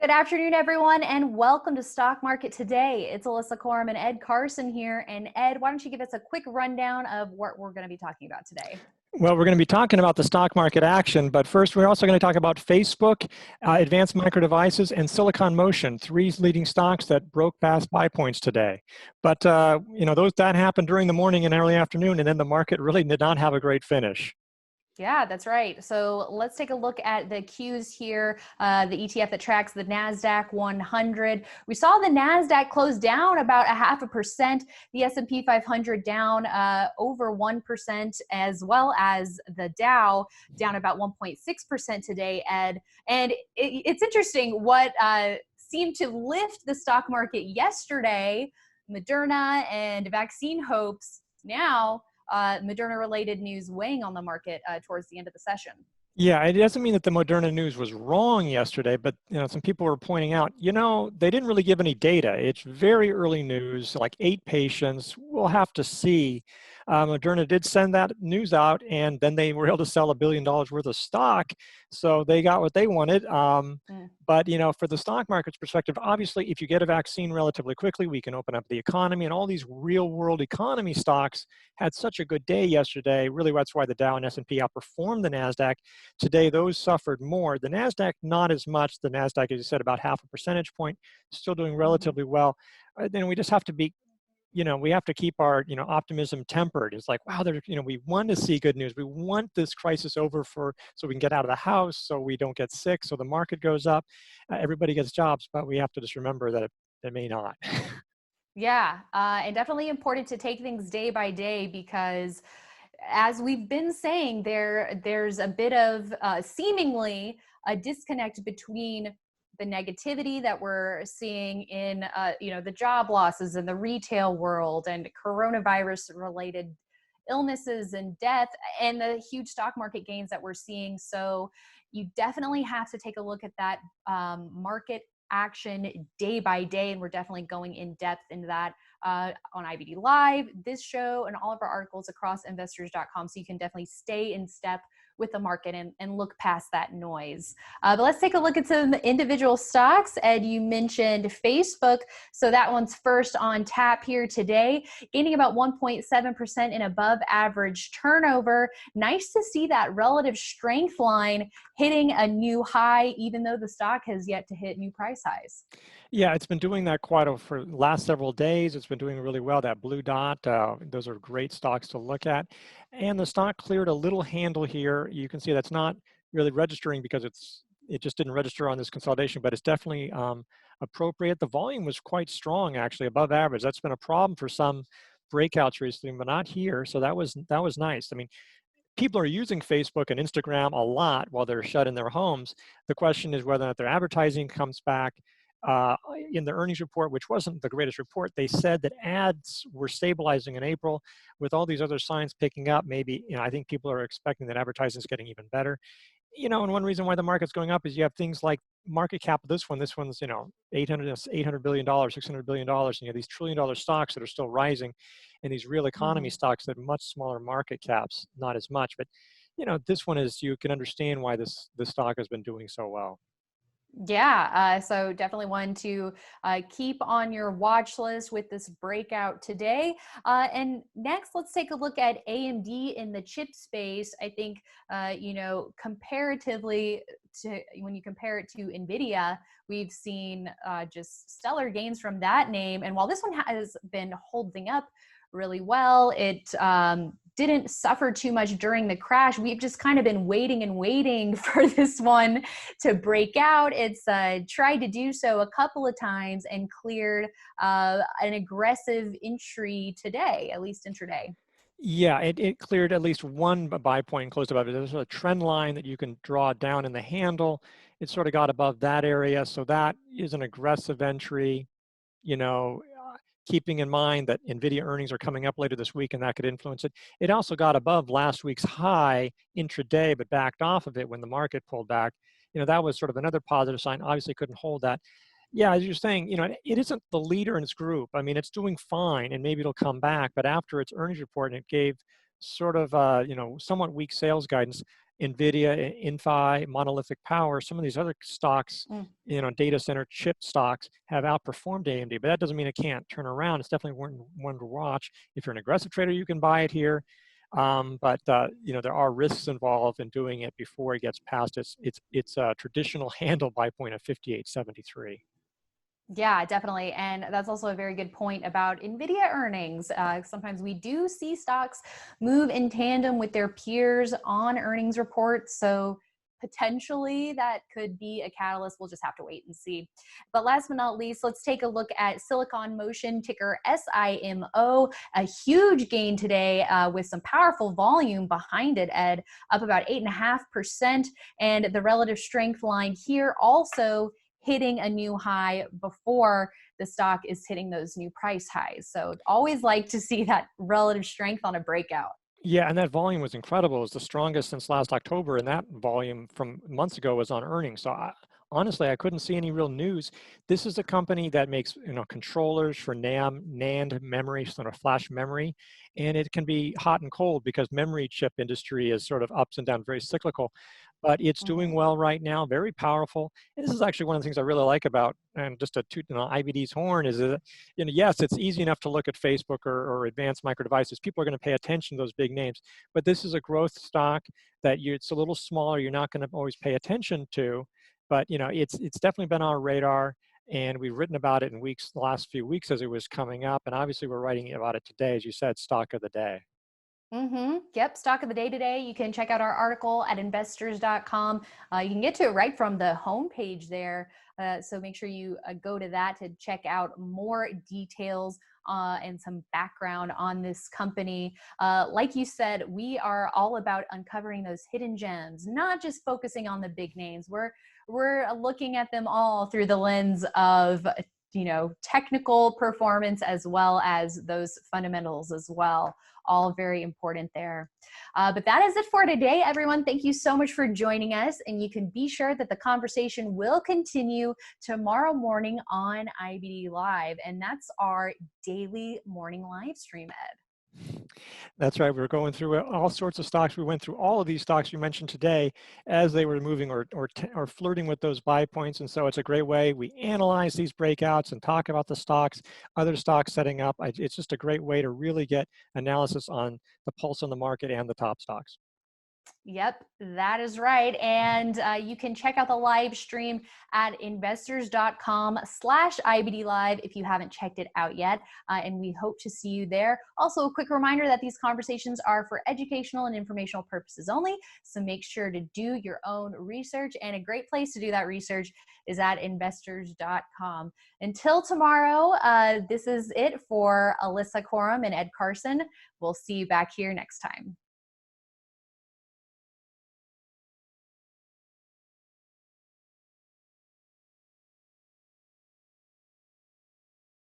Good afternoon, everyone, and welcome to Stock Market Today. It's Alyssa Corum and Ed Carson here. And Ed, why don't you give us a quick rundown of what we're going to be talking about today? Well, we're going to be talking about the stock market action, but first we're also going to talk about Facebook, Advanced Micro Devices, and Silicon Motion, three leading stocks that broke past buy points today. But that happened during the morning and early afternoon, and then the market really did not have a great finish. Yeah, that's right. So let's take a look at the Qs here, the ETF that tracks the Nasdaq 100. We saw the Nasdaq close down about 0.5%, the S&P 500 down over 1%, as well as the Dow down about 1.6% today, Ed. And it's interesting what seemed to lift the stock market yesterday, Moderna and vaccine hopes. Now, Moderna-related news weighing on the market towards the end of the session. Yeah, it doesn't mean that the Moderna news was wrong yesterday, but some people were pointing out, they didn't really give any data. It's very early news, like 8 patients. We'll have to see. Moderna did send that news out, and then they were able to sell $1 billion worth of stock, so they got what they wanted. But for the stock market's perspective, obviously, if you get a vaccine relatively quickly, we can open up the economy, and all these real-world economy stocks had such a good day yesterday. Really, that's why the Dow and S&P outperformed the Nasdaq. Today, those suffered more. The Nasdaq, not as much. The Nasdaq, as you said, about 0.5 percentage point, still doing relatively well. Then we just have to be, we have to keep our, optimism tempered. It's like, wow, we want to see good news. We want this crisis over so we can get out of the house, so we don't get sick, so the market goes up. Everybody gets jobs, but we have to just remember that it may not. Yeah, and definitely important to take things day by day because, as we've been saying, there's a bit of seemingly a disconnect between the negativity that we're seeing in the job losses in the retail world and coronavirus related illnesses and death and the huge stock market gains that we're seeing. So you definitely have to take a look at that market action day by day, and we're definitely going in depth into that on IBD Live, this show, and all of our articles across investors.com, so you can definitely stay in step with the market and look past that noise. But let's take a look at some individual stocks. Ed, you mentioned Facebook, so that one's first on tap here today, gaining about 1.7% in above average turnover. Nice to see that relative strength line hitting a new high, even though the stock has yet to hit new price highs. Yeah, it's been doing that for the last several days. It's been doing really well. That blue dot, those are great stocks to look at. And the stock cleared a little handle here. You can see that's not really registering because it just didn't register on this consolidation, but it's definitely appropriate. The volume was quite strong, actually, above average. That's been a problem for some breakouts recently, but not here. So that was nice. I mean, people are using Facebook and Instagram a lot while they're shut in their homes. The question is whether or not their advertising comes back. In the earnings report, which wasn't the greatest report, they said that ads were stabilizing in April. With all these other signs picking up, maybe, I think people are expecting that advertising is getting even better. And one reason why the market's going up is you have things like market cap of this one. This one's, $800 billion, $600 billion, and you have these $1 trillion stocks that are still rising, and these real economy stocks that have much smaller market caps, not as much. But, this one is, you can understand why this stock has been doing so well. Yeah, so definitely one to keep on your watch list with this breakout today. And next, let's take a look at AMD in the chip space. I think, comparatively to when you compare it to NVIDIA, we've seen just stellar gains from that name. And while this one has been holding up really well, it didn't suffer too much during the crash. We've just kind of been waiting for this one to break out. It's tried to do so a couple of times and cleared an aggressive entry today, at least intraday. Yeah, it cleared at least one buy point and closed above it. There's a trend line that you can draw down in the handle. It sort of got above that area, so that is an aggressive entry. Keeping in mind that NVIDIA earnings are coming up later this week and that could influence it. It also got above last week's high intraday, but backed off of it when the market pulled back. That was sort of another positive sign. Obviously couldn't hold that. Yeah, as you're saying, it isn't the leader in its group. I mean, it's doing fine and maybe it'll come back, but after its earnings report, and it gave sort of, somewhat weak sales guidance, NVIDIA, Inphi, Monolithic Power, some of these other stocks, Mm. data center chip stocks have outperformed AMD, but that doesn't mean it can't turn around. It's definitely one to watch. If you're an aggressive trader, you can buy it here. But there are risks involved in doing it before it gets past its traditional handle buy point of 58.73. Yeah, definitely. And that's also a very good point about NVIDIA earnings. Sometimes we do see stocks move in tandem with their peers on earnings reports. So potentially that could be a catalyst. We'll just have to wait and see. But last but not least, let's take a look at Silicon Motion, ticker SIMO. A huge gain today with some powerful volume behind it, Ed, up about 8.5%. And the relative strength line here also hitting a new high before the stock is hitting those new price highs. So always like to see that relative strength on a breakout. Yeah, and that volume was incredible. It was the strongest since last October, and that volume from months ago was on earnings. So honestly, I couldn't see any real news. This is a company that makes controllers for NAND memory, sort of flash memory, and it can be hot and cold because memory chip industry is sort of ups and down, very cyclical. But it's doing Mhm. well right now, very powerful. And this is actually one of the things I really like about, and just to toot IBD's horn, is that yes, it's easy enough to look at Facebook or advanced micro devices. People are going to pay attention to those big names, but this is a growth stock that it's a little smaller. You're not going to always pay attention to, but it's definitely been on our radar, and we've written about it in the last few weeks as it was coming up, and obviously we're writing about it today, as you said, stock of the day. Yep. Stock of the day today. You can check out our article at investors.com. You can get to it right from the homepage there. So make sure you go to that to check out more details and some background on this company. Like you said, we are all about uncovering those hidden gems, not just focusing on the big names. We're looking at them all through the lens of technical performance as well as those fundamentals as well, all very important there. But that is it for today, everyone. Thank you so much for joining us, and you can be sure that the conversation will continue tomorrow morning on IBD Live, and that's our daily morning live stream, Ed. That's right. We were going through all sorts of stocks. We went through all of these stocks you mentioned today as they were moving or flirting with those buy points. And so it's a great way. We analyze these breakouts and talk about the stocks, other stocks setting up. It's just a great way to really get analysis on the pulse on the market and the top stocks. Yep, that is right. And you can check out the live stream at investors.com/IBD Live if you haven't checked it out yet. And we hope to see you there. Also, a quick reminder that these conversations are for educational and informational purposes only. So make sure to do your own research. And a great place to do that research is at investors.com. Until tomorrow, this is it for Alyssa Corum and Ed Carson. We'll see you back here next time.